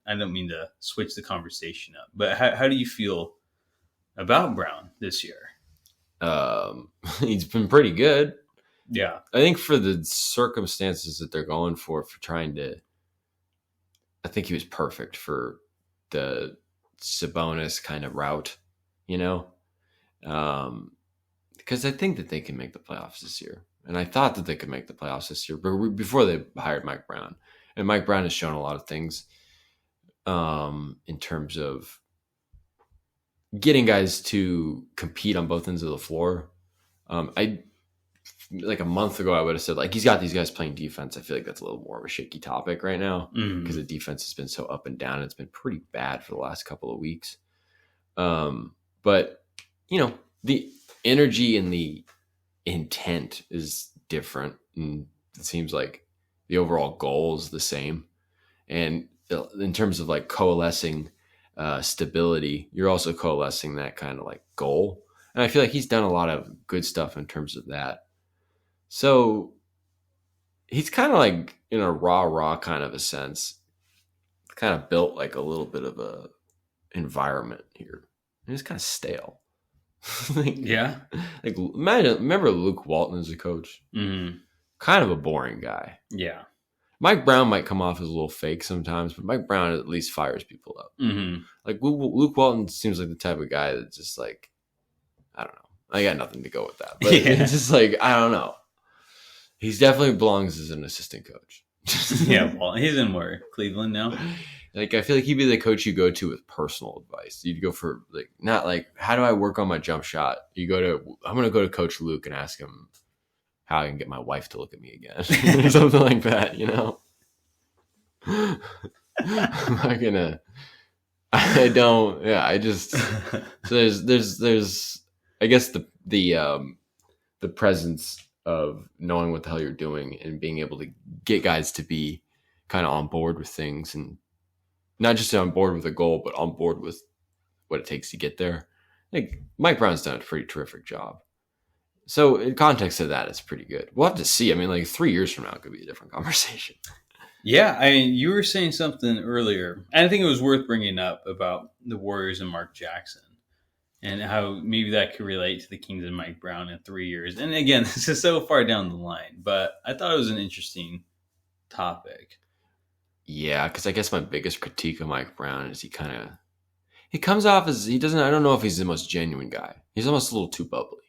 I don't mean to switch the conversation up, but how do you feel about Brown this year? He's been pretty good. Yeah. I think for the circumstances that they're going for trying to, I think he was perfect for the Sabonis kind of route, because I think that they can make the playoffs this year. And I thought that they could make the playoffs this year, but before they hired Mike Brown. And Mike Brown has shown a lot of things in terms of getting guys to compete on both ends of the floor. Like a month ago, I would have said, like, he's got these guys playing defense. I feel like that's a little more of a shaky topic right now because the defense has been so up and down. It's been pretty bad for the last couple of weeks. But, the energy and the intent is different. And it seems like the overall goal is the same. And in terms of like coalescing stability, you're also coalescing that kind of like goal. And I feel like he's done a lot of good stuff in terms of that. So he's kind of like in a raw kind of a sense, kind of built like a little bit of a environment here. And it's kind of stale. Yeah. Like remember Luke Walton as a coach? Mm-hmm. Kind of a boring guy. Yeah. Mike Brown might come off as a little fake sometimes, but Mike Brown at least fires people up. Mm-hmm. Like Luke Walton seems like the type of guy that's just like, I don't know. I got nothing to go with that. But it's just like, I don't know. He's definitely belongs as an assistant coach. Yeah, well, he's in where? Cleveland now? Like, I feel like he'd be the coach you go to with personal advice. You'd go for, like, not like, how do I work on my jump shot? I'm going to go to Coach Luke and ask him how I can get my wife to look at me again. Something like that, I'm not going to, so there's, I guess the presence of knowing what the hell you're doing and being able to get guys to be kind of on board with things and not just on board with a goal, but on board with what it takes to get there. Like Mike Brown's done a pretty terrific job. So in context of that, it's pretty good. We'll have to see. I mean, like 3 years from now, it could be a different conversation. Yeah. I mean, you were saying something earlier. And I think it was worth bringing up about the Warriors and Mark Jackson. And how maybe that could relate to the Kings and Mike Brown in 3 years. And again, this is so far down the line, but I thought it was an interesting topic. Yeah, because I guess my biggest critique of Mike Brown is he comes off as I don't know if he's the most genuine guy. He's almost a little too bubbly,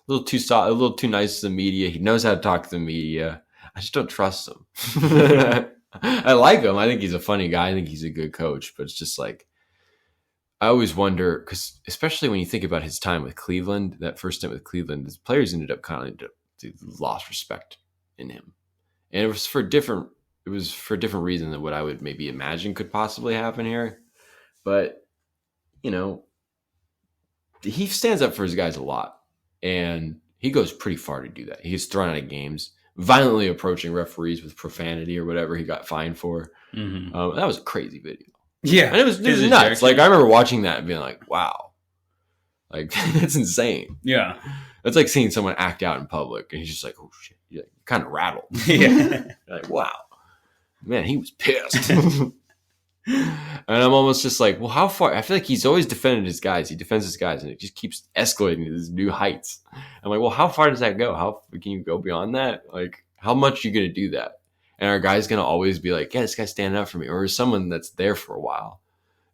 a little too soft, a little too nice to the media. He knows how to talk to the media. I just don't trust him. I like him. I think he's a funny guy. I think he's a good coach, but it's just like, I always wonder, because especially when you think about his time with Cleveland, that first stint with Cleveland, his players ended up kind of lost respect in him, and it was for different reasons than what I would maybe imagine could possibly happen here. But he stands up for his guys a lot, and he goes pretty far to do that. He gets thrown out of games, violently approaching referees with profanity or whatever he got fined for. Mm-hmm. That was a crazy video. Yeah. And it was nuts. Like, I remember watching that and being like, wow. Like, that's insane. Yeah. It's like seeing someone act out in public and he's just like, oh, shit. You're like, kind of rattled. Yeah. You're like, wow. Man, he was pissed. And I'm almost just like, well, how far? I feel like he's always defended his guys. He defends his guys and it just keeps escalating to these new heights. I'm like, well, how far does that go? How can you go beyond that? Like, how much are you going to do that? And our guy's going to always be like, yeah, this guy's standing up for me. Or someone that's there for a while,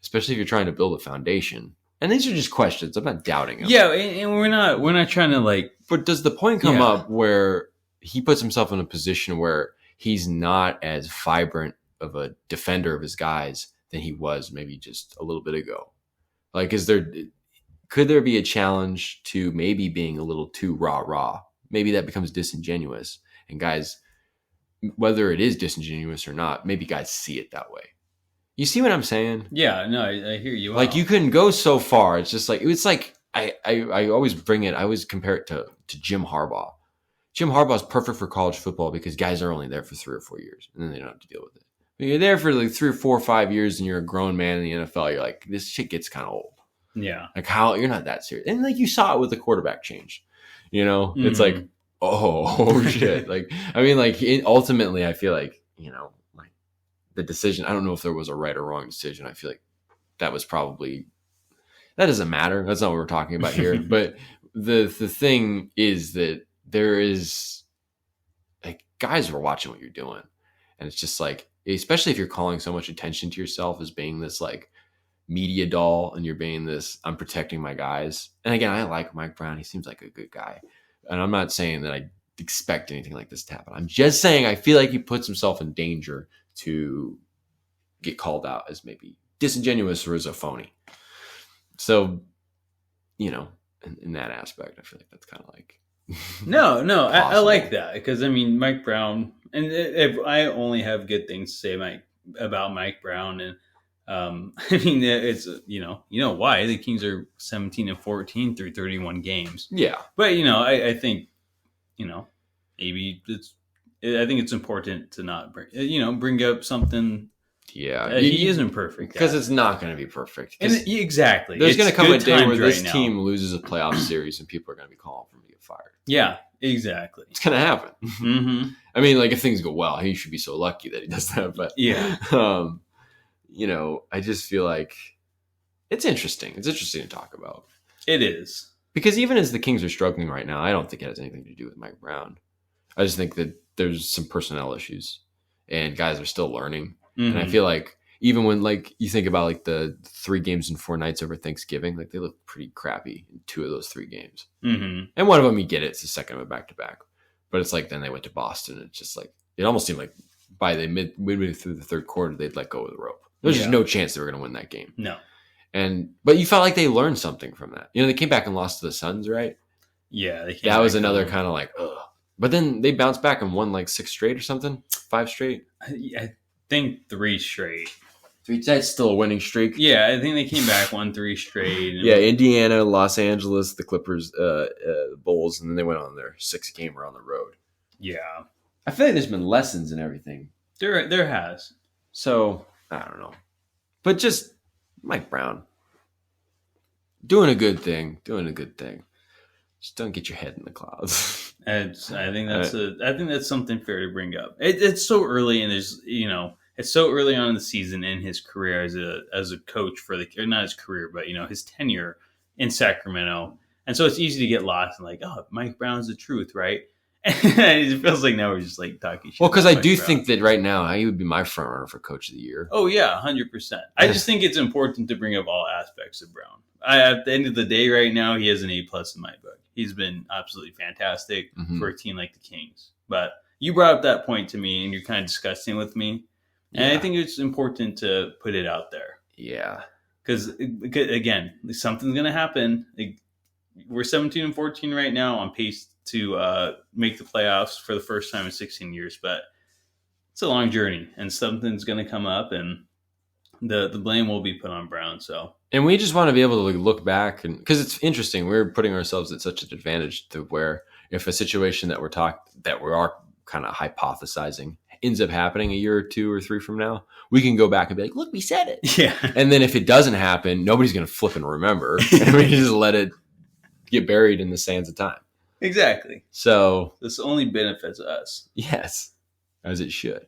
especially if you're trying to build a foundation. And these are just questions. I'm not doubting him. Yeah, and we're not trying to like. But does the point come up where he puts himself in a position where he's not as vibrant of a defender of his guys than he was maybe just a little bit ago? Like, could there be a challenge to maybe being a little too rah-rah? Maybe that becomes disingenuous. And guys, whether it is disingenuous or not, maybe guys see it that way. You see what I'm saying? Yeah, no, I hear you. Like, you couldn't go so far. It's just like, it's like, I always compare it to Jim Harbaugh. Jim Harbaugh is perfect for college football because guys are only there for 3 or 4 years and then they don't have to deal with it. But you're there for like 3 or 4 or 5 years and you're a grown man in the NFL. You're like, this shit gets kind of old. Yeah. Like, how you're not that serious. And like, you saw it with the quarterback change, it's like, oh shit. Like, I mean, like ultimately I feel like, like the decision. I don't know if there was a right or wrong decision. I feel like that was probably, that doesn't matter. That's not what we're talking about here. But the thing is that there is, like, guys were watching what you're doing, and it's just like, especially if you're calling so much attention to yourself as being this like media doll, and you're being this, I'm protecting my guys. And again, I like Mike Brown. He seems like a good guy, and I'm not saying that I expect anything like this to happen. I'm just saying I feel like he puts himself in danger to get called out as maybe disingenuous or as a phony. So, you know, in that aspect, I feel like that's kind of like No, I like that, because I mean, Mike Brown, and if I only have good things to say about Mike Brown, and I mean, it's you know why the Kings are 17-14 through 31 games. Yeah, but I think maybe I think it's important to not bring up something. Yeah, he isn't perfect, because it's not going to be perfect. And exactly, there's going to come a day where this right team loses a playoff series and people are going to be calling for him to get fired. Yeah, exactly. It's going to happen. Mm-hmm. I mean, like, if things go well, he should be so lucky that he does that. But yeah, I just feel like it's interesting. It's interesting to talk about. It is, because even as the Kings are struggling right now, I don't think it has anything to do with Mike Brown. I just think that there's some personnel issues, and guys are still learning. Mm-hmm. And I feel like even when, like, you think about like the 3 games and 4 nights over Thanksgiving, like, they look pretty crappy in 2 of those 3 games. Mm-hmm. And one of them, you get it, it's the second of a back-to-back. But it's like, then they went to Boston, and it's just like, it almost seemed like by the midway through the third quarter, they'd let go of the rope. There's just no chance they were going to win that game. No. But you felt like they learned something from that. They came back and lost to the Suns, right? Yeah. That was another kind of like, ugh. But then they bounced back and won like 6 straight or something? 5 straight? I think 3 straight. That's still a winning streak. Yeah, I think they came back, won 3 straight. Yeah, Indiana, Los Angeles, the Clippers, the Bulls, and then they went on their 6th-gamer on the road. Yeah. I feel like there's been lessons in everything. There has. So, I don't know. But just Mike Brown. Doing a good thing. Just don't get your head in the clouds. I think that's something fair to bring up. It's so early, and it's so early on in the season in his career as a coach not his career, but his tenure in Sacramento, and so it's easy to get lost in like, oh, Mike Brown's the truth, right? And it feels like now we're just like talking shit. Well, because I do think that right now he would be my front runner for Coach of the Year. Oh yeah, 100%. I just think it's important to bring up all aspects of Brown. At the end of the day, right now, he has an A+ in my book. He's been absolutely fantastic for a team like the Kings. But you brought up that point to me, and you're kind of discussing with me. And I think it's important to put it out there. Yeah. Because, again, something's going to happen. We're 17-14 right now, on pace to make the playoffs for the first time in 16 years. But it's a long journey, and something's going to come up, and the blame will be put on Brown. And we just want to be able to look back, and because it's interesting, we're putting ourselves at such an advantage to where if a situation that we are kind of hypothesizing ends up happening a year or 2 or 3 from now, we can go back and be like, look, we said it. Yeah. And then if it doesn't happen, nobody's going to flip and remember, and we just let it get buried in the sands of time. Exactly. So this only benefits us. Yes, as it should.